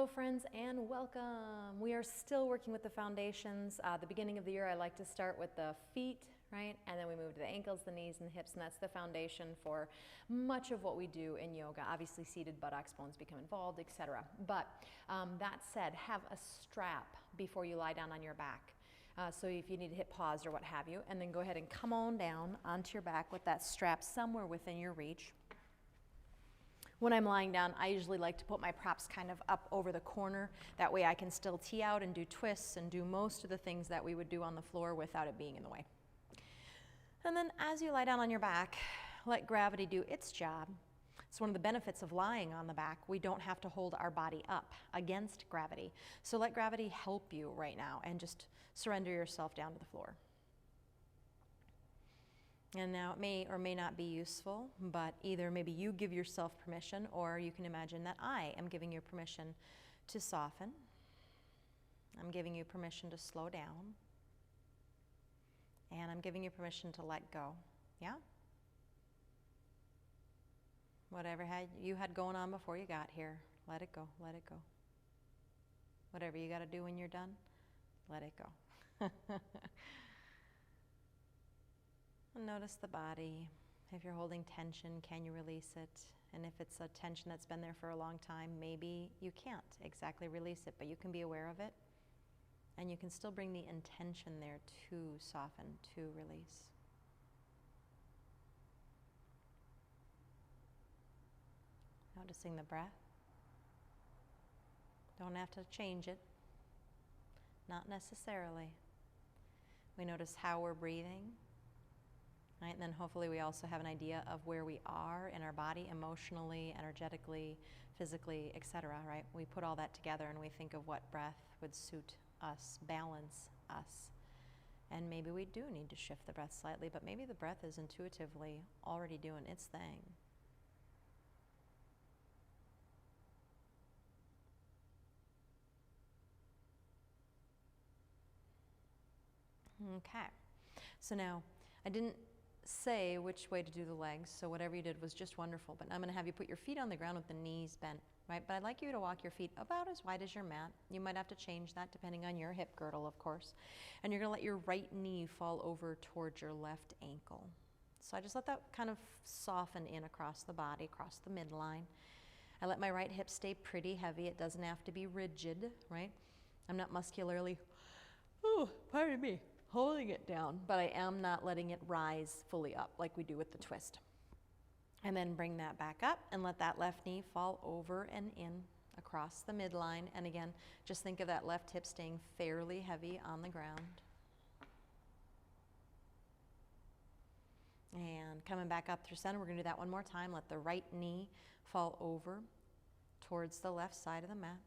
Hello friends and welcome. We are still working with the foundations. The beginning of the year I like to start with the feet, right? And then we move to the ankles, the knees, and the hips, and that's the foundation for much of what we do in yoga. Obviously seated buttocks, bones become involved, etc. But that said, have a strap before you lie down on your back. So if you need to hit pause or what have you, and then go ahead and come on down onto your back with that strap somewhere within your reach. When I'm lying down, I usually like to put my props kind of up over the corner. That way I can still tee out and do twists and do most of the things that we would do on the floor without it being in the way. And then as you lie down on your back, let gravity do its job. It's one of the benefits of lying on the back. We don't have to hold our body up against gravity. So let gravity help you right now and just surrender yourself down to the floor. And now it may or may not be useful, but either maybe you give yourself permission, or you can imagine that I am giving you permission to soften. I'm giving you permission to slow down. And I'm giving you permission to let go. Yeah? Whatever you had going on before you got here, let it go, let it go. Whatever you got to do when you're done, let it go. And notice the body. If you're holding tension, can you release it? And if it's a tension that's been there for a long time, maybe you can't exactly release it, but you can be aware of it. And you can still bring the intention there to soften, to release. Noticing the breath. Don't have to change it. Not necessarily. We notice how we're breathing. Right? And then hopefully we also have an idea of where we are in our body emotionally, energetically, physically, etc. Right? We put all that together and we think of what breath would suit us, balance us. And maybe we do need to shift the breath slightly, but maybe the breath is intuitively already doing its thing. Okay. So now I didn't say which way to do the legs, so whatever you did was just wonderful. But I'm going to have you put your feet on the ground with the knees bent, right? But I'd like you to walk your feet about as wide as your mat. You might have to change that depending on your hip girdle, of course. And you're going to let your right knee fall over towards your left ankle. So I just let that kind of soften in across the body, across the midline. I let my right hip stay pretty heavy. It doesn't have to be rigid, right? I'm not muscularly, pardon me, holding it down, but I am not letting it rise fully up like we do with the twist. And then bring that back up and let that left knee fall over and in across the midline. And again, just think of that left hip staying fairly heavy on the ground. And coming back up through center, we're going to do that one more time. Let the right knee fall over towards the left side of the mat.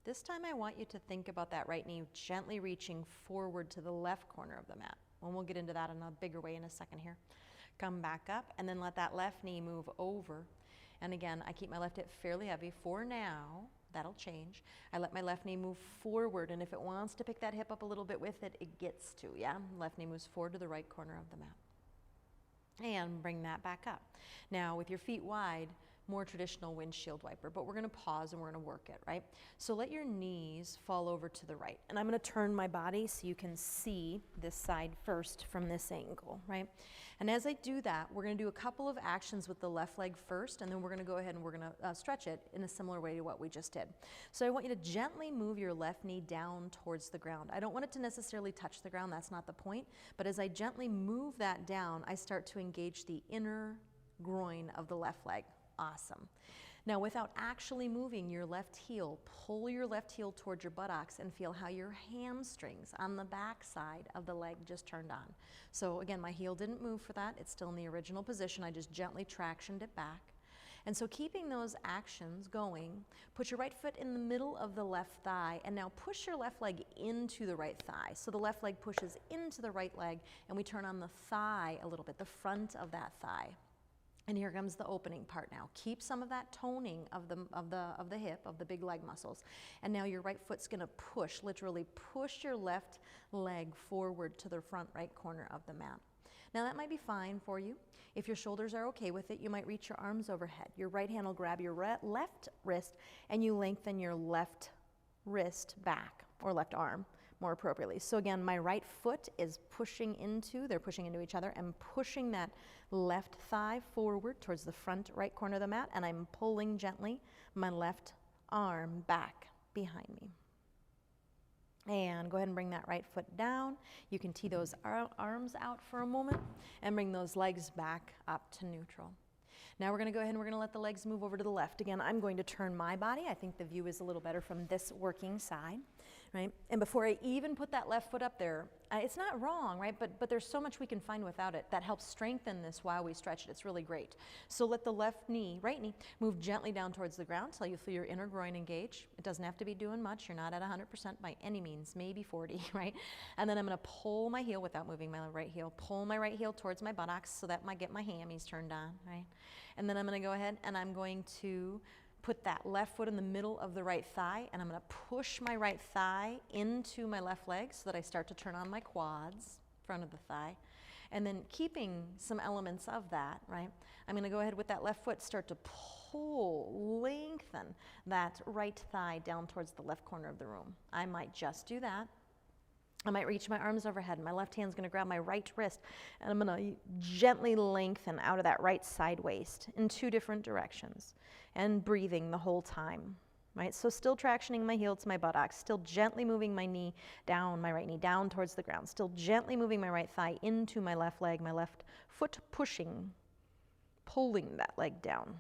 This time I want you to think about that right knee gently reaching forward to the left corner of the mat. And we'll get into that in a bigger way in a second here. Come back up and then let that left knee move over. And again, I keep my left hip fairly heavy for now. That'll change. I let my left knee move forward, and if it wants to pick that hip up a little bit with it, it gets to, yeah? Left knee moves forward to the right corner of the mat. And bring that back up. Now with your feet wide, more traditional windshield wiper, but we're going to pause and we're going to work it, right? So let your knees fall over to the right. And I'm going to turn my body so you can see this side first from this angle, right? And as I do that, we're going to do a couple of actions with the left leg first, and then we're going to go ahead and we're going to stretch it in a similar way to what we just did. So I want you to gently move your left knee down towards the ground. I don't want it to necessarily touch the ground, that's not the point, but as I gently move that down, I start to engage the inner groin of the left leg. Awesome. Now without actually moving your left heel, pull your left heel towards your buttocks and feel how your hamstrings on the back side of the leg just turned on. So again, my heel didn't move for that. It's still in the original position. I just gently tractioned it back. And so keeping those actions going, put your right foot in the middle of the left thigh and now push your left leg into the right thigh. So the left leg pushes into the right leg and we turn on the thigh a little bit, the front of that thigh. And here comes the opening part now. Keep some of that toning of the hip, of the big leg muscles. And now your right foot's gonna push, literally push your left leg forward to the front right corner of the mat. Now that might be fine for you. If your shoulders are okay with it, you might reach your arms overhead. Your right hand will grab your left wrist and you lengthen your left wrist back, or left arm more appropriately. So again, my right foot is they're pushing into each other. I'm pushing that left thigh forward towards the front right corner of the mat, and I'm pulling gently my left arm back behind me. And go ahead and bring that right foot down. You can tee those arms out for a moment and bring those legs back up to neutral. Now we're going to go ahead and we're going to let the legs move over to the left. Again, I'm going to turn my body. I think the view is a little better from this working side, right? And before I even put that left foot up there, it's not wrong, right? But there's so much we can find without it that helps strengthen this while we stretch it. It's really great. So let the right knee, move gently down towards the ground until you feel your inner groin engage. It doesn't have to be doing much. You're not at 100% by any means, maybe 40, right? And then I'm going to pull my heel without moving my right heel. Pull my right heel towards my buttocks so that I get my hammies turned on, right? And then I'm going to go ahead and I'm going to put that left foot in the middle of the right thigh, and I'm going to push my right thigh into my left leg so that I start to turn on my quads, front of the thigh. And then keeping some elements of that, right, I'm going to go ahead with that left foot, start to pull, lengthen that right thigh down towards the left corner of the room. I might just do that. I might reach my arms overhead. My left hand's going to grab my right wrist, and I'm going to gently lengthen out of that right side waist in 2 different directions, and breathing the whole time, right? So still tractioning my heel to my buttocks, still gently moving my knee down, my right knee down towards the ground, still gently moving my right thigh into my left leg, my left foot pushing, pulling that leg down.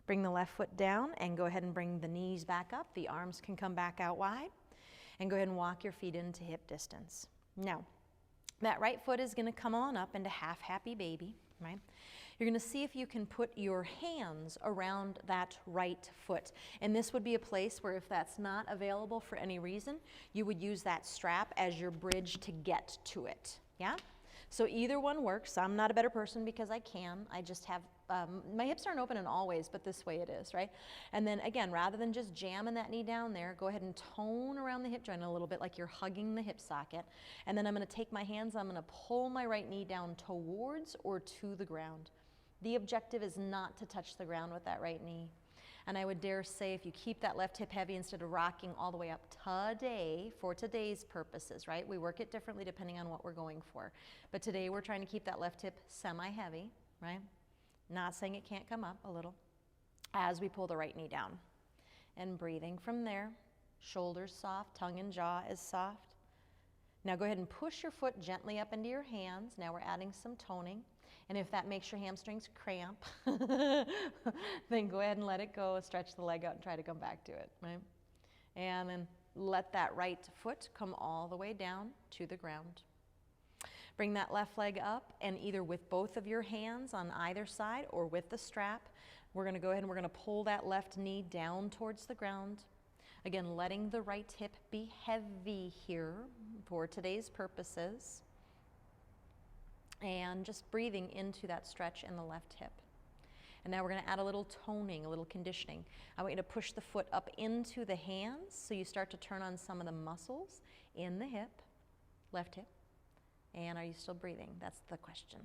Bring the left foot down and go ahead and bring the knees back up. The arms can come back out wide. And go ahead and walk your feet into hip distance. Now, that right foot is going to come on up into half happy baby, right? You're going to see if you can put your hands around that right foot. And this would be a place where if that's not available for any reason, you would use that strap as your bridge to get to it, yeah? So either one works. I'm not a better person because I can. I just have, my hips aren't open in all ways, but this way it is, right? And then again, rather than just jamming that knee down there, go ahead and tone around the hip joint a little bit like you're hugging the hip socket. And then I'm going to take my hands, I'm going to pull my right knee down towards or to the ground. The objective is not to touch the ground with that right knee. And I would dare say if you keep that left hip heavy instead of rocking all the way up today, for today's purposes, right? We work it differently depending on what we're going for. But today we're trying to keep that left hip semi-heavy, right? Not saying it can't come up a little as we pull the right knee down. And breathing from there, shoulders soft, tongue and jaw is soft. Now go ahead and push your foot gently up into your hands. Now we're adding some toning. And if that makes your hamstrings cramp, then go ahead and let it go. Stretch the leg out and try to come back to it, right? And then let that right foot come all the way down to the ground. Bring that left leg up, and either with both of your hands on either side or with the strap, we're going to go ahead and we're going to pull that left knee down towards the ground. Again, letting the right hip be heavy here for today's purposes. And just breathing into that stretch in the left hip. And now we're going to add a little toning, a little conditioning. I want you to push the foot up into the hands so you start to turn on some of the muscles in the hip, left hip. And are you still breathing? That's the question.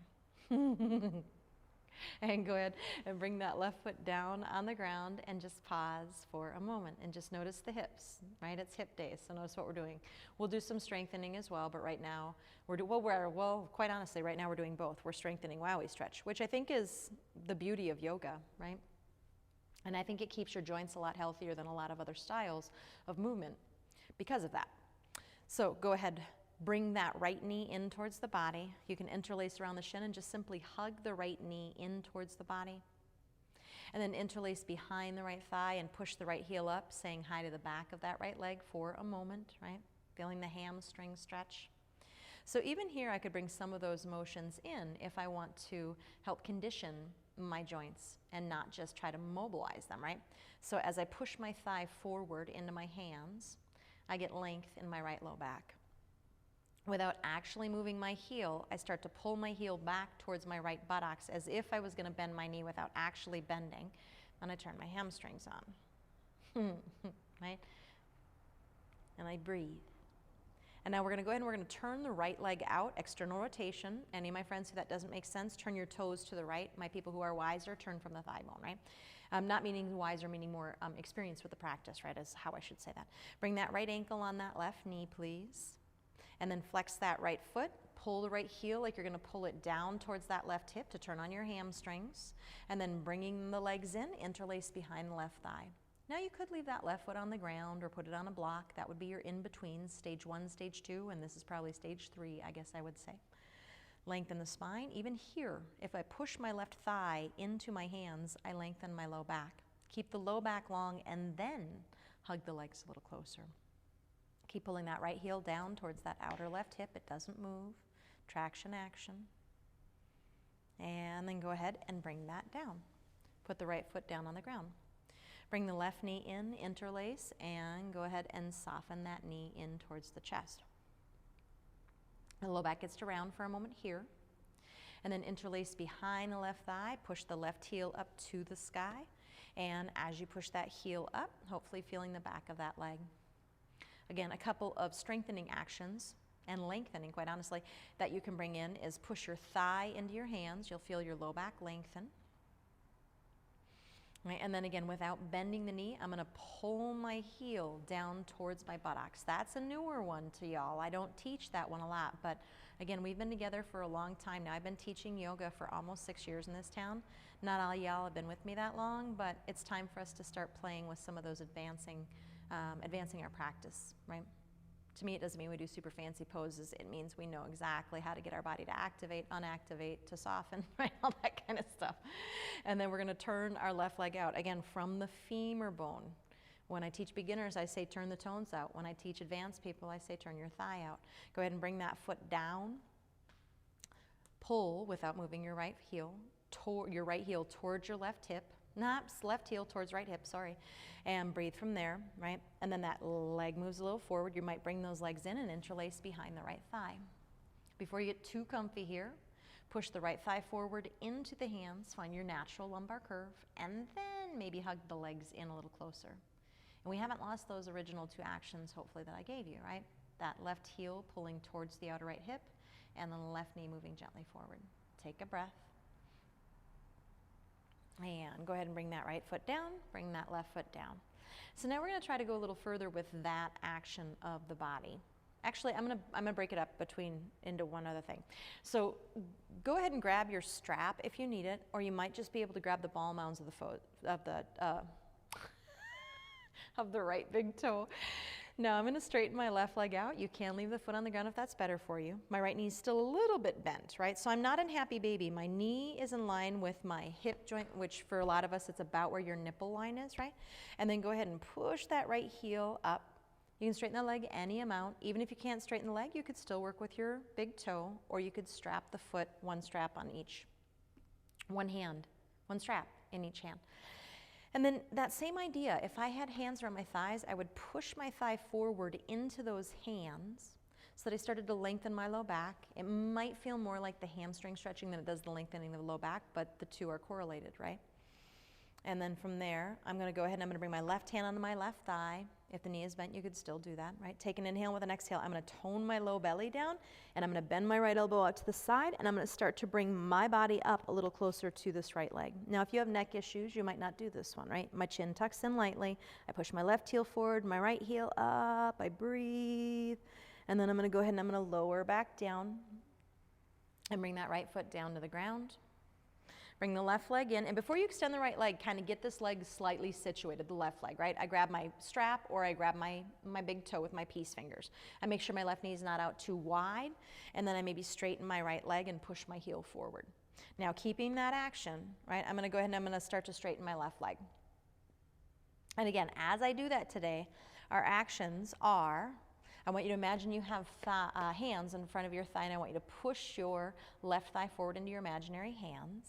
And go ahead and bring that left foot down on the ground and just pause for a moment and just notice the hips, right? It's hip day, so notice what we're doing. We'll do some strengthening as well, but right now quite honestly, right now we're doing both. We're strengthening while we stretch, which I think is the beauty of yoga, right? And I think it keeps your joints a lot healthier than a lot of other styles of movement because of that. So go ahead. Bring that right knee in towards the body. You can interlace around the shin and just simply hug the right knee in towards the body. And then interlace behind the right thigh and push the right heel up, saying hi to the back of that right leg for a moment, right? Feeling the hamstring stretch. So even here, I could bring some of those motions in if I want to help condition my joints and not just try to mobilize them, right? So as I push my thigh forward into my hands, I get length in my right low back. Without actually moving my heel, I start to pull my heel back towards my right buttocks as if I was going to bend my knee without actually bending. And I turn my hamstrings on, right? And I breathe. And now we're going to go ahead and we're going to turn the right leg out, external rotation. Any of my friends who that doesn't make sense, turn your toes to the right. My people who are wiser, turn from the thigh bone, right? Not meaning wiser, meaning more experienced with the practice, right, is how I should say that. Bring that right ankle on that left knee, please. And then flex that right foot. Pull the right heel like you're going to pull it down towards that left hip to turn on your hamstrings. And then bringing the legs in, interlace behind the left thigh. Now you could leave that left foot on the ground or put it on a block. That would be your in-between, stage 1, stage 2, and this is probably stage 3, I guess I would say. Lengthen the spine. Even here, if I push my left thigh into my hands, I lengthen my low back. Keep the low back long and then hug the legs a little closer. Keep pulling that right heel down towards that outer left hip. It doesn't move. Traction, action. And then go ahead and bring that down. Put the right foot down on the ground. Bring the left knee in, interlace, and go ahead and soften that knee in towards the chest. The low back gets to round for a moment here. And then interlace behind the left thigh, push the left heel up to the sky. And as you push that heel up, hopefully feeling the back of that leg. Again, a couple of strengthening actions and lengthening, quite honestly, that you can bring in is push your thigh into your hands. You'll feel your low back lengthen. Right, and then again, without bending the knee, I'm going to pull my heel down towards my buttocks. That's a newer one to y'all. I don't teach that one a lot, but again, we've been together for a long time now. I've been teaching yoga for almost 6 years in this town. Not all y'all have been with me that long, but it's time for us to start playing with some of those advancing our practice, right? To me, it doesn't mean we do super fancy poses. It means we know exactly how to get our body to activate, unactivate, to soften, right? All that kind of stuff. And then we're going to turn our left leg out, again, from the femur bone. When I teach beginners, I say turn the toes out. When I teach advanced people, I say turn your thigh out. Go ahead and bring that foot down. Pull without moving your right heel towards your left hip. Not left heel towards right hip, sorry. And breathe from there, right? And then that leg moves a little forward. You might bring those legs in and interlace behind the right thigh. Before you get too comfy here, push the right thigh forward into the hands, find your natural lumbar curve, and then maybe hug the legs in a little closer. And we haven't lost those original 2 actions, hopefully, that I gave you, right? That left heel pulling towards the outer right hip, and then the left knee moving gently forward. Take a breath. And go ahead and bring that right foot down, bring that left foot down. So now we're going to try to go a little further with that action of the body. Actually, I'm gonna break it up into one other thing. So go ahead and grab your strap if you need it, or you might just be able to grab the ball mounds of the right big toe. Now I'm going to straighten my left leg out. You can leave the foot on the ground if that's better for you. My right knee is still a little bit bent, right? So I'm not in happy baby. My knee is in line with my hip joint, which for a lot of us, it's about where your nipple line is, right? And then go ahead and push that right heel up. You can straighten the leg any amount. Even if you can't straighten the leg, you could still work with your big toe, or you could strap the foot, one strap on each, one strap in each hand. And then that same idea, if I had hands around my thighs, I would push my thigh forward into those hands so that I started to lengthen my low back. It might feel more like the hamstring stretching than it does the lengthening of the low back, but the 2 are correlated, right? And then from there, I'm going to go ahead and I'm going to bring my left hand onto my left thigh. If the knee is bent, you could still do that, right? Take an inhale with an exhale. I'm going to tone my low belly down, and I'm going to bend my right elbow out to the side, and I'm going to start to bring my body up a little closer to this right leg. Now, if you have neck issues, you might not do this one, right? My chin tucks in lightly. I push my left heel forward, my right heel up. I breathe, and then I'm going to go ahead and I'm going to lower back down and bring that right foot down to the ground. Bring the left leg in, and before you extend the right leg, kind of get this leg slightly situated, the left leg, right? I grab my strap, or I grab my big toe with my peace fingers. I make sure my left knee is not out too wide, and then I maybe straighten my right leg and push my heel forward. Now, keeping that action, right, I'm going to go ahead and I'm going to start to straighten my left leg. And again, as I do that today, our actions are, I want you to imagine you have hands in front of your thigh, and I want you to push your left thigh forward into your imaginary hands.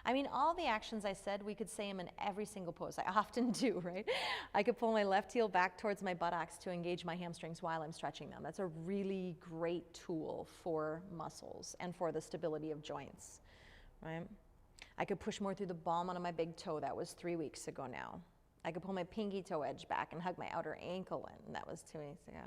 I mean, all the actions I said, we could say them in every single pose. I often do, right? I could pull my left heel back towards my buttocks to engage my hamstrings while I'm stretching them. That's a really great tool for muscles and for the stability of joints, right? I could push more through the ball on my big toe. That was 3 weeks ago now. I could pull my pinky toe edge back and hug my outer ankle in. That was 2 weeks ago.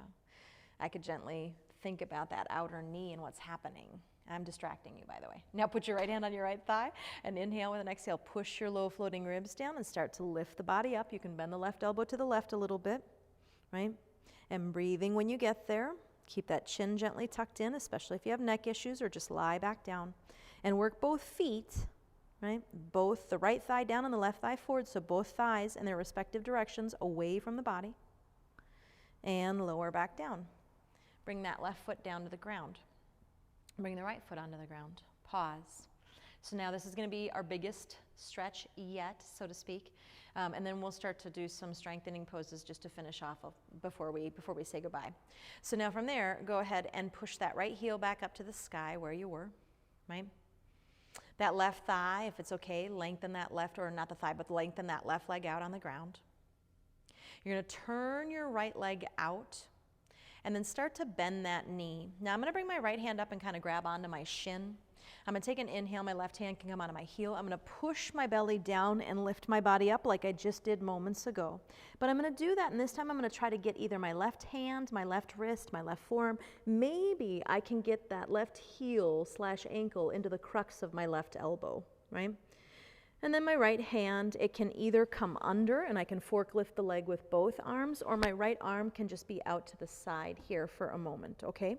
I could gently think about that outer knee and what's happening. I'm distracting you, by the way. Now put your right hand on your right thigh and inhale with an exhale. Push your low floating ribs down and start to lift the body up. You can bend the left elbow to the left a little bit, right? And breathing when you get there. Keep that chin gently tucked in, especially if you have neck issues, or just lie back down. And work both feet, right? Both the right thigh down and the left thigh forward, so both thighs in their respective directions away from the body. And lower back down. Bring that left foot down to the ground. Bring the right foot onto the ground. Pause. So now this is going to be our biggest stretch yet, so to speak. And then we'll start to do some strengthening poses just to finish off before we say goodbye. So now from there, go ahead and push that right heel back up to the sky where you were, right? That left thigh, if it's okay, lengthen that left, or not the thigh, but lengthen that left leg out on the ground. You're going to turn your right leg out and then start to bend that knee. Now I'm going to bring my right hand up and kind of grab onto my shin. I'm going to take an inhale. My left hand can come onto my heel. I'm going to push my belly down and lift my body up like I just did moments ago. But I'm going to do that, and this time I'm going to try to get either my left hand, my left wrist, my left forearm. Maybe I can get that left heel / ankle into the crux of my left elbow, right? And then my right hand, it can either come under and I can forklift the leg with both arms, or my right arm can just be out to the side here for a moment, okay?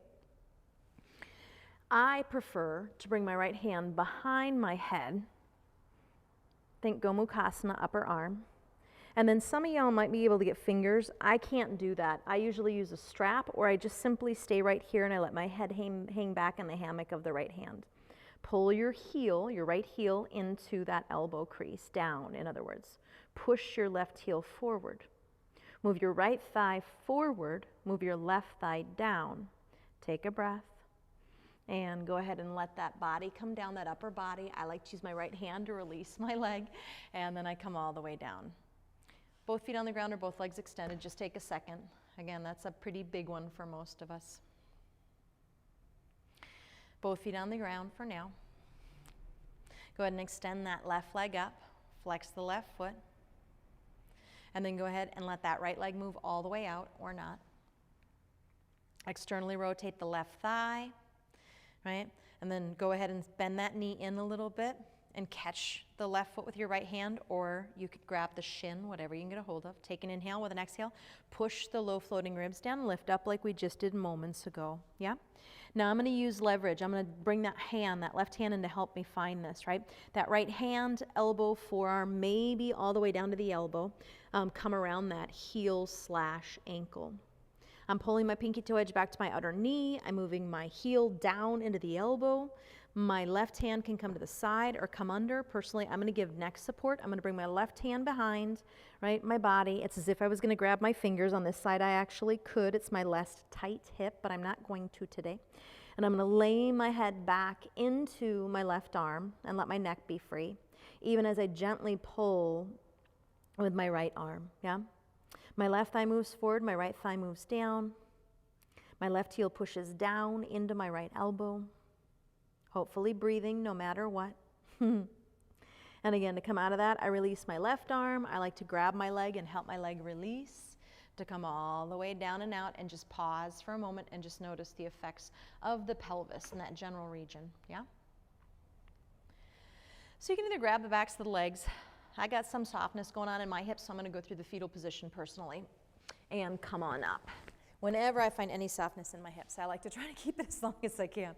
I prefer to bring my right hand behind my head. Think Gomukhasana, upper arm. And then some of y'all might be able to get fingers. I can't do that. I usually use a strap, or I just simply stay right here and I let my head hang back in the hammock of the right hand. Pull your heel, your right heel, into that elbow crease, down, in other words. Push your left heel forward. Move your right thigh forward, move your left thigh down. Take a breath. And go ahead and let that body come down, that upper body. I like to use my right hand to release my leg, and then I come all the way down. Both feet on the ground or both legs extended. Just take a second. Again, that's a pretty big one for most of us. Both feet on the ground for now. Go ahead and extend that left leg up. Flex the left foot. And then go ahead and let that right leg move all the way out, or not. Externally rotate the left thigh. Right? And then go ahead and bend that knee in a little bit and catch the left foot with your right hand, or you could grab the shin, whatever you can get a hold of. Take an inhale with an exhale. Push the low floating ribs down, lift up like we just did moments ago. Yeah? Now I'm going to use leverage. I'm going to bring that hand, that left hand in to help me find this, right? That right hand, elbow, forearm, maybe all the way down to the elbow. Come around that heel / ankle. I'm pulling my pinky toe edge back to my outer knee. I'm moving my heel down into the elbow. My left hand can come to the side or come under. Personally, I'm going to give neck support. I'm going to bring my left hand behind, right, my body. It's as if I was going to grab my fingers. On this side, I actually could. It's my less tight hip, but I'm not going to today. And I'm going to lay my head back into my left arm and let my neck be free, even as I gently pull with my right arm, yeah? My left thigh moves forward, my right thigh moves down. My left heel pushes down into my right elbow. Hopefully breathing no matter what. And again, to come out of that, I release my left arm. I like to grab my leg and help my leg release to come all the way down and out, and just pause for a moment and just notice the effects of the pelvis in that general region, yeah? So you can either grab the backs of the legs. I got some softness going on in my hips, so I'm going to go through the fetal position personally and come on up. Whenever I find any softness in my hips, I like to try to keep it as long as I can.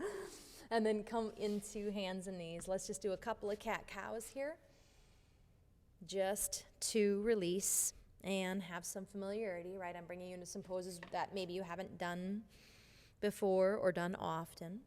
And then come into hands and knees. Let's just do a couple of cat-cows here, just to release and have some familiarity, right? I'm bringing you into some poses that maybe you haven't done before or done often.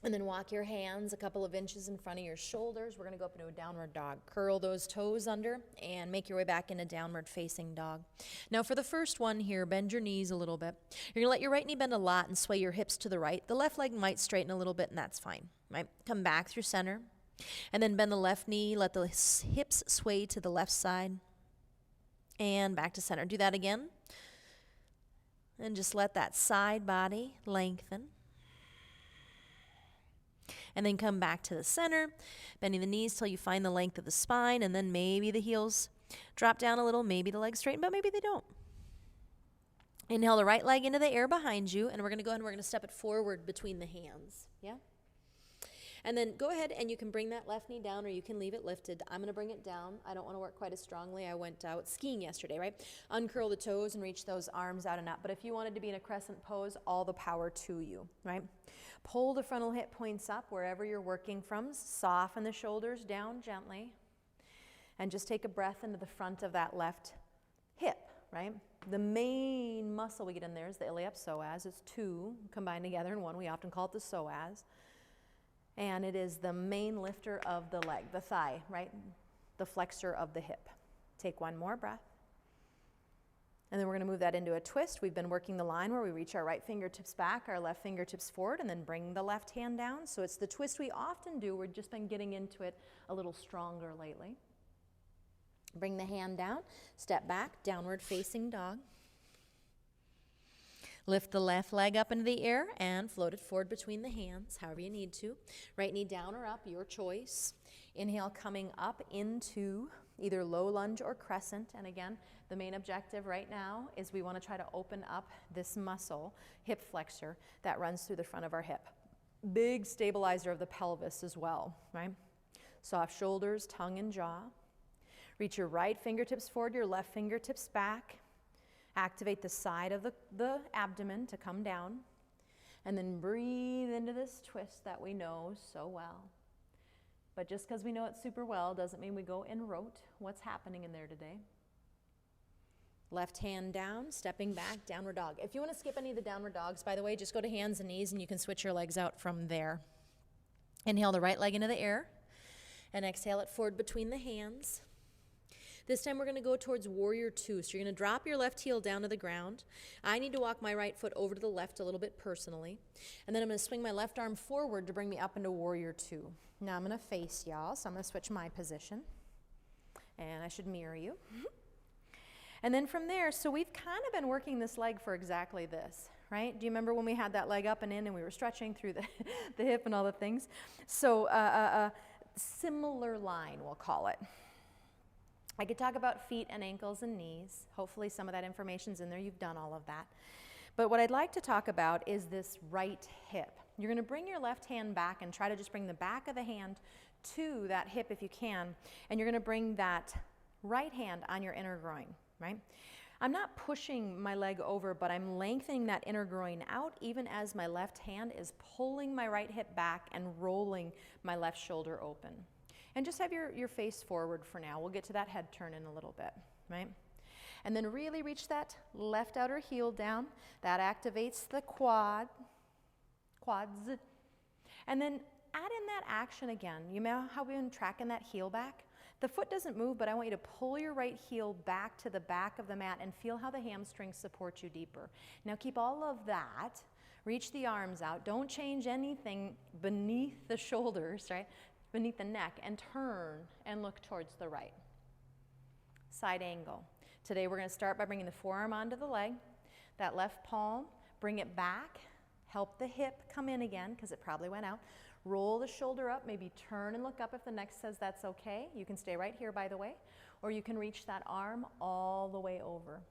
And then walk your hands a couple of inches in front of your shoulders. We're going to go up into a downward dog. Curl those toes under and make your way back into downward facing dog. Now for the first one here, bend your knees a little bit. You're going to let your right knee bend a lot and sway your hips to the right. The left leg might straighten a little bit, and that's fine, right? Come back through center. And then bend the left knee. Let the hips sway to the left side. And back to center. Do that again. And just let that side body lengthen. And then come back to the center, bending the knees till you find the length of the spine, and then maybe the heels drop down a little, maybe the legs straighten, but maybe they don't. Inhale the right leg into the air behind you, and we're going to go ahead and we're going to step it forward between the hands. Yeah? And then go ahead and you can bring that left knee down or you can leave it lifted. I'm going to bring it down. I don't want to work quite as strongly. I went out skiing yesterday, right? Uncurl the toes and reach those arms out and up. But if you wanted to be in a crescent pose, all the power to you, right? Pull the frontal hip points up wherever you're working from. Soften the shoulders down gently. And just take a breath into the front of that left hip, right? The main muscle we get in there is the iliopsoas. It's two combined together in one. We often call it the psoas. And it is the main lifter of the leg, the thigh, right? The flexor of the hip. Take one more breath. And then we're going to move that into a twist. We've been working the line where we reach our right fingertips back, our left fingertips forward, and then bring the left hand down. So it's the twist we often do. We've just been getting into it a little stronger lately. Bring the hand down, step back, downward facing dog. Lift the left leg up into the air and float it forward between the hands, however you need to. Right knee down or up, your choice. Inhale, coming up into either low lunge or crescent. And again, the main objective right now is we want to try to open up this muscle, hip flexor, that runs through the front of our hip. Big stabilizer of the pelvis as well, right? Soft shoulders, tongue and jaw. Reach your right fingertips forward, your left fingertips back. Activate the side of the abdomen to come down. And then breathe into this twist that we know so well. But just because we know it super well doesn't mean we go and rote what's happening in there today. Left hand down, stepping back, downward dog. If you want to skip any of the downward dogs, by the way, just go to hands and knees and you can switch your legs out from there. Inhale the right leg into the air and exhale it forward between the hands. This time we're going to go towards warrior two. So you're going to drop your left heel down to the ground. I need to walk my right foot over to the left a little bit personally. And then I'm going to swing my left arm forward to bring me up into warrior two. Now I'm going to face y'all, so I'm going to switch my position. And I should mirror you. And then from there, so we've kind of been working this leg for exactly this, right? Do you remember when we had that leg up and in and we were stretching through the hip and all the things? So similar line, we'll call it. I could talk about feet and ankles and knees. Hopefully some of that information's in there. You've done all of that. But what I'd like to talk about is this right hip. You're going to bring your left hand back and try to just bring the back of the hand to that hip if you can. And you're going to bring that right hand on your inner groin, right? I'm not pushing my leg over, but I'm lengthening that inner groin out even as my left hand is pulling my right hip back and rolling my left shoulder open. And just have your face forward for now. We'll get to that head turn in a little bit, right? And then really reach that left outer heel down. That activates the quads. And then add in that action again. You know how we've been tracking that heel back? The foot doesn't move, but I want you to pull your right heel back to the back of the mat and feel how the hamstrings support you deeper. Now keep all of that. Reach the arms out. Don't change anything beneath the shoulders, right? Beneath the neck, and turn and look towards the right. Side angle. Today we're going to start by bringing the forearm onto the leg, that left palm, bring it back, help the hip come in again because it probably went out. Roll the shoulder up, maybe turn and look up if the neck says that's okay. You can stay right here, by the way, or you can reach that arm all the way over.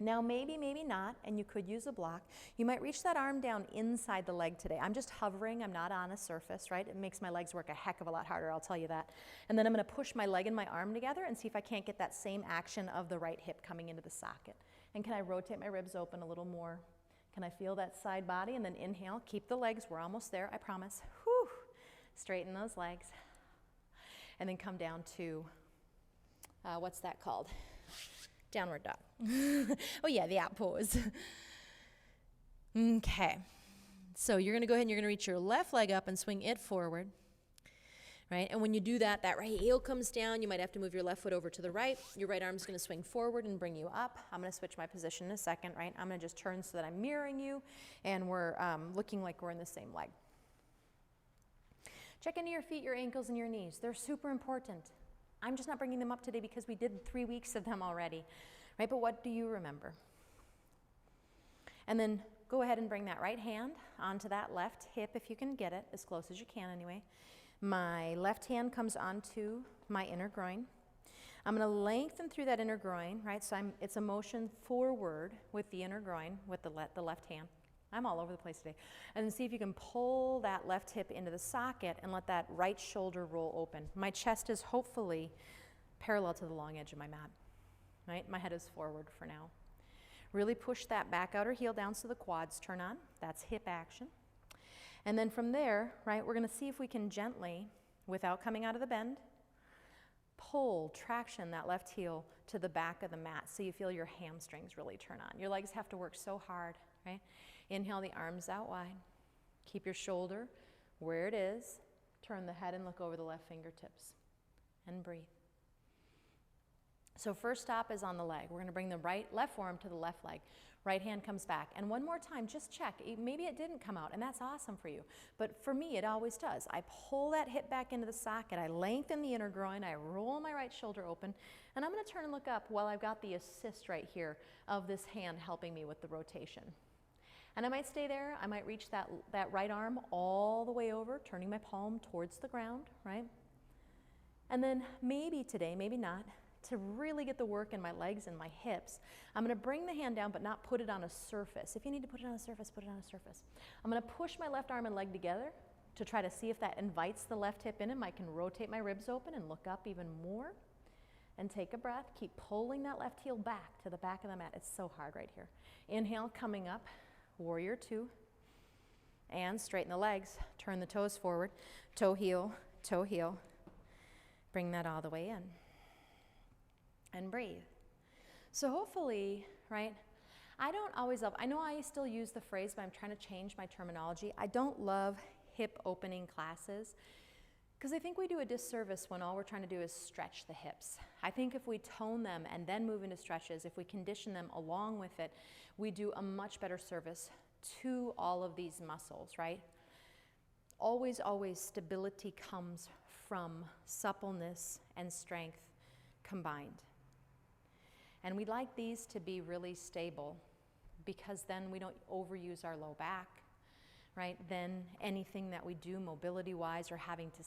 Now maybe not, and you could use a block. You might reach that arm down inside the leg today. I'm just hovering, I'm not on a surface, right? It makes my legs work a heck of a lot harder, I'll tell you that. And then I'm going to push my leg and my arm together and see if I can't get that same action of the right hip coming into the socket. And can I rotate my ribs open a little more? Can I feel that side body? And then inhale, keep the legs, we're almost there, I promise. Whew. Straighten those legs. And then come down to, what's that called? Downward dog. Oh yeah, the out pose. Okay. So you're going to go ahead and you're going to reach your left leg up and swing it forward. Right? And when you do that, that right heel comes down. You might have to move your left foot over to the right. Your right arm's going to swing forward and bring you up. I'm going to switch my position in a second, right? I'm going to just turn so that I'm mirroring you and we're looking like we're in the same leg. Check into your feet, your ankles, and your knees. They're super important. I'm just not bringing them up today because we did 3 weeks of them already, right? But what do you remember? And then go ahead and bring that right hand onto that left hip if you can get it, as close as you can anyway. My left hand comes onto my inner groin. I'm going to lengthen through that inner groin, right? So it's a motion forward with the inner groin, with the left hand. I'm all over the place today. And then see if you can pull that left hip into the socket and let that right shoulder roll open. My chest is hopefully parallel to the long edge of my mat, right? My head is forward for now. Really push that back outer heel down so the quads turn on. That's hip action. And then from there, right, we're going to see if we can gently, without coming out of the bend, pull, traction that left heel to the back of the mat so you feel your hamstrings really turn on. Your legs have to work so hard, right? Inhale the arms out wide. Keep your shoulder where it is. Turn the head and look over the left fingertips. And breathe. So first stop is on the leg. We're going to bring the left forearm to the left leg. Right hand comes back. And one more time, just check. Maybe it didn't come out, and that's awesome for you. But for me, it always does. I pull that hip back into the socket. I lengthen the inner groin. I roll my right shoulder open. And I'm going to turn and look up while I've got the assist right here of this hand helping me with the rotation. And I might stay there. I might reach that right arm all the way over, turning my palm towards the ground, right? And then maybe today, maybe not, to really get the work in my legs and my hips, I'm going to bring the hand down but not put it on a surface. If you need to put it on a surface, put it on a surface. I'm going to push my left arm and leg together to try to see if that invites the left hip in, and I can rotate my ribs open and look up even more. And take a breath. Keep pulling that left heel back to the back of the mat. It's so hard right here. Inhale, coming up. Warrior two, and straighten the legs, turn the toes forward, toe heel, bring that all the way in, and breathe. So hopefully, right, I know I still use the phrase, but I'm trying to change my terminology. I don't love hip opening classes, because I think we do a disservice when all we're trying to do is stretch the hips. I think if we tone them and then move into stretches, if we condition them along with it, we do a much better service to all of these muscles, right? Always, always stability comes from suppleness and strength combined. And we like these to be really stable because then we don't overuse our low back. Right? Then anything that we do mobility-wise or having to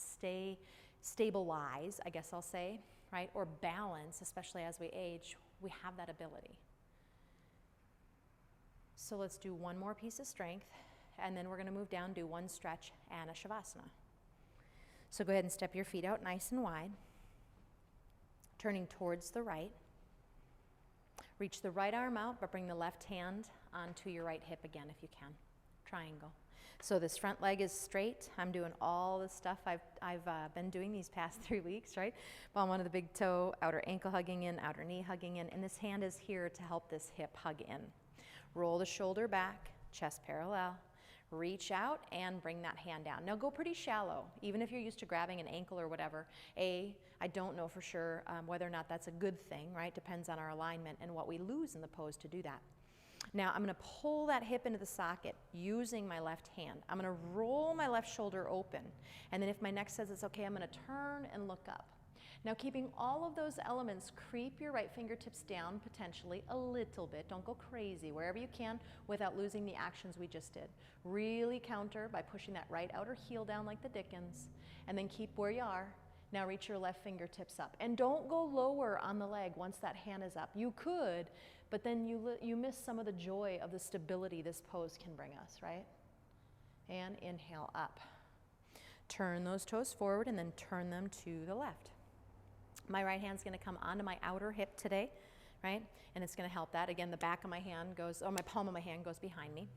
stabilize, I guess I'll say, right? Or balance, especially as we age, we have that ability. So let's do one more piece of strength, and then we're going to move down, do one stretch and a Shavasana. So go ahead and step your feet out nice and wide, turning towards the right. Reach the right arm out, but bring the left hand onto your right hip again if you can. Triangle. So this front leg is straight. I'm doing all the stuff I've been doing these past 3 weeks, right? Ball under the big toe, outer ankle hugging in, outer knee hugging in, and this hand is here to help this hip hug in. Roll the shoulder back, chest parallel. Reach out and bring that hand down. Now go pretty shallow, even if you're used to grabbing an ankle or whatever. I don't know for sure whether or not that's a good thing, right? Depends on our alignment and what we lose in the pose to do that. Now I'm going to pull that hip into the socket using my left hand. I'm going to roll my left shoulder open. And then if my neck says it's okay, I'm going to turn and look up. Now keeping all of those elements, creep your right fingertips down potentially a little bit. Don't go crazy, wherever you can without losing the actions we just did. Really counter by pushing that right outer heel down like the Dickens. And then keep where you are. Now reach your left fingertips up. And don't go lower on the leg once that hand is up. You could, but then you miss some of the joy of the stability this pose can bring us, right? And inhale up. Turn those toes forward and then turn them to the left. My right hand's going to come onto my outer hip today, right? And it's going to help that. Again, the back of my hand goes, or my palm of my hand goes behind me.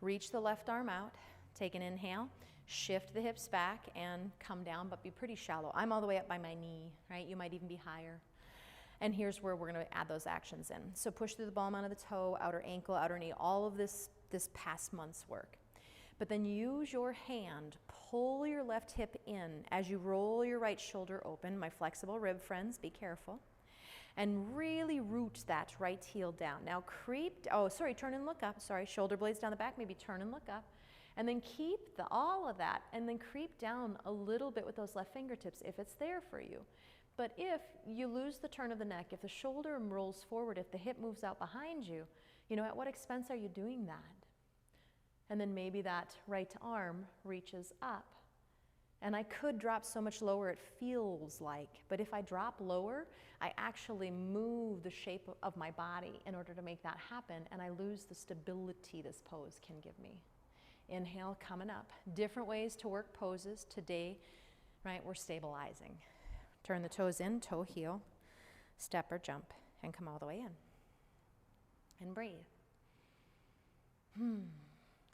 Reach the left arm out. Take an inhale. Shift the hips back and come down, but be pretty shallow. I'm all the way up by my knee, right? You might even be higher. And here's where we're going to add those actions in. So push through the ball mound of the toe, outer ankle, outer knee, all of this past month's work. But then use your hand, pull your left hip in as you roll your right shoulder open. My flexible rib friends, be careful. And really root that right heel down. Now turn and look up. Shoulder blades down the back, maybe turn and look up. And then keep all of that, and then creep down a little bit with those left fingertips if it's there for you. But if you lose the turn of the neck, if the shoulder rolls forward, if the hip moves out behind you, at what expense are you doing that? And then maybe that right arm reaches up And I could drop so much lower it feels like, but if I drop lower, I actually move the shape of my body in order to make that happen, and I lose the stability this pose can give me. Inhale, coming up. Different ways to work poses. Today, right, we're stabilizing. Turn the toes in, toe heel, step or jump, and come all the way in. And breathe.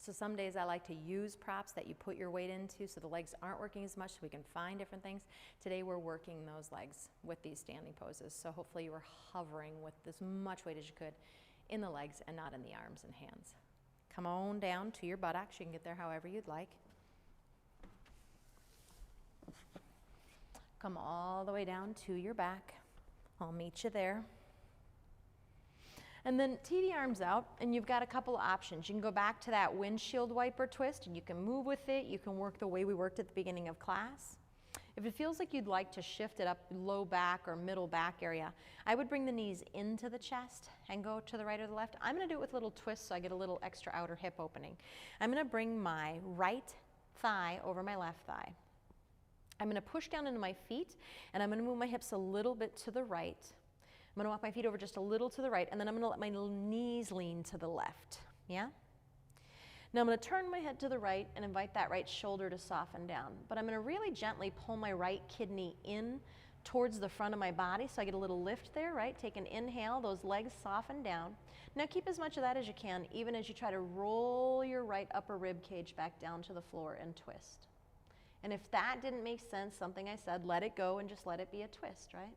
So some days I like to use props that you put your weight into so the legs aren't working as much so we can find different things. Today we're working those legs with these standing poses. So hopefully you were hovering with as much weight as you could in the legs and not in the arms and hands. Come on down to your buttocks. You can get there however you'd like. Come all the way down to your back. I'll meet you there. And then tee the arms out, and you've got a couple of options. You can go back to that windshield wiper twist, and you can move with it. You can work the way we worked at the beginning of class. If it feels like you'd like to shift it up low back or middle back area, I would bring the knees into the chest and go to the right or the left. I'm going to do it with little twists so I get a little extra outer hip opening. I'm going to bring my right thigh over my left thigh. I'm going to push down into my feet, and I'm going to move my hips a little bit to the right. I'm going to walk my feet over just a little to the right, and then I'm going to let my knees lean to the left. Yeah? Now I'm going to turn my head to the right and invite that right shoulder to soften down. But I'm going to really gently pull my right kidney in towards the front of my body so I get a little lift there, right? Take an inhale, those legs soften down. Now keep as much of that as you can, even as you try to roll your right upper rib cage back down to the floor and twist. And if that didn't make sense, something I said, let it go and just let it be a twist, right?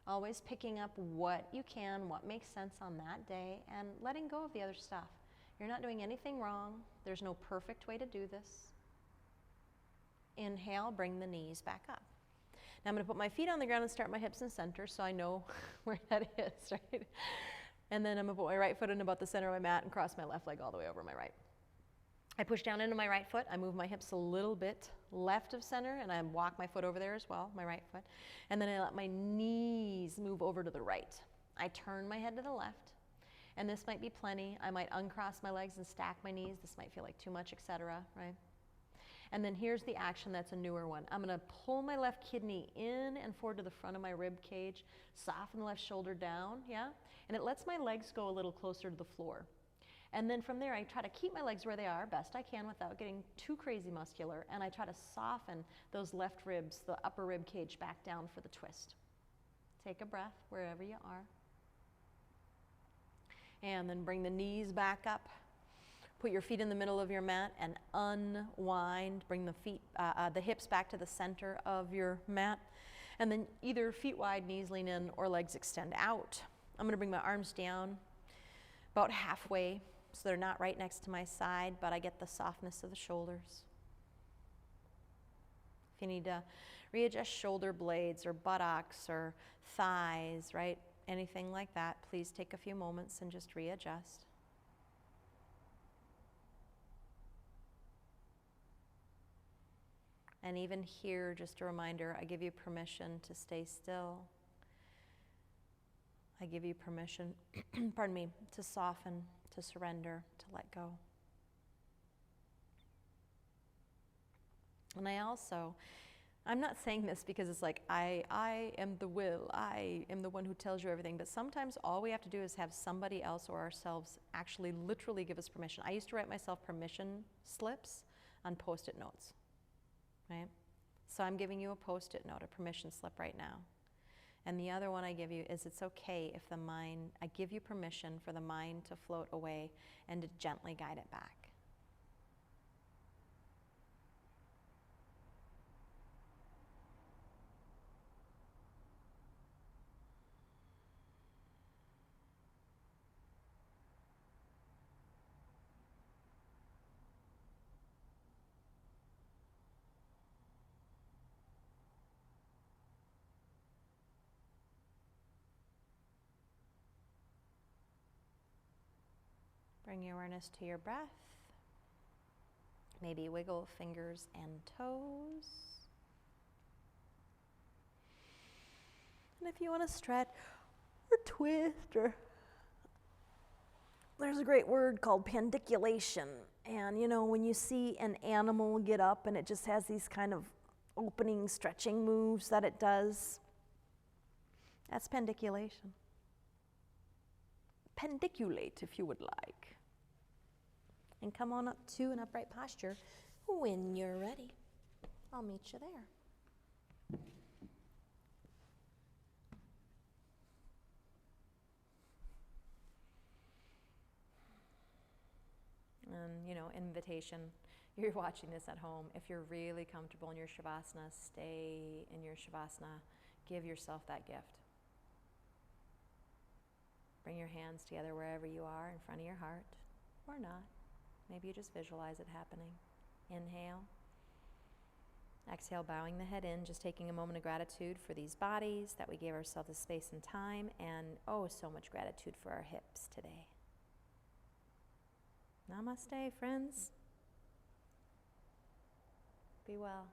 Always picking up what you can, what makes sense on that day, and letting go of the other stuff. You're not doing anything wrong. There's no perfect way to do this. Inhale, bring the knees back up. Now I'm going to put my feet on the ground and start my hips in center so I know where that is, right? And then I'm going to put my right foot in about the center of my mat and cross my left leg all the way over my right. I push down into my right foot. I move my hips a little bit left of center, and I walk my foot over there as well, my right foot. And then I let my knees move over to the right. I turn my head to the left, and this might be plenty. I might uncross my legs and stack my knees. This might feel like too much, etc., right? And then here's the action that's a newer one. I'm going to pull my left kidney in and forward to the front of my rib cage, soften the left shoulder down, yeah? And it lets my legs go a little closer to the floor. And then from there, I try to keep my legs where they are best I can without getting too crazy muscular, and I try to soften those left ribs, the upper rib cage, back down for the twist. Take a breath wherever you are. And then bring the knees back up. Put your feet in the middle of your mat and unwind. Bring the hips back to the center of your mat. And then either feet wide, knees lean in, or legs extend out. I'm going to bring my arms down about halfway, so they're not right next to my side, but I get the softness of the shoulders. If you need to readjust shoulder blades or buttocks or thighs, right, anything like that, please take a few moments and just readjust. And even here, just a reminder, I give you permission to stay still. I give you permission, pardon me, to soften, to surrender, to let go. And I'm not saying this because it's like, I am the will, I am the one who tells you everything, but sometimes all we have to do is have somebody else or ourselves actually literally give us permission. I used to write myself permission slips on Post-it notes, right? So I'm giving you a Post-it note, a permission slip right now. And the other one I give you is it's okay if I give you permission for the mind to float away and to gently guide it back. Bring your awareness to your breath. Maybe wiggle fingers and toes. And if you want to stretch or twist, or there's a great word called pandiculation. And you know, when you see an animal get up and it just has these kind of opening, stretching moves that it does. That's pendiculation. Pendiculate if you would like. And come on up to an upright posture when you're ready. I'll meet you there. And, invitation, you're watching this at home. If you're really comfortable in your Shavasana, stay in your Shavasana. Give yourself that gift. Bring your hands together wherever you are in front of your heart, or not. Maybe you just visualize it happening. Inhale. Exhale, bowing the head in, just taking a moment of gratitude for these bodies, that we gave ourselves the space and time, and so much gratitude for our hips today. Namaste, friends. Be well.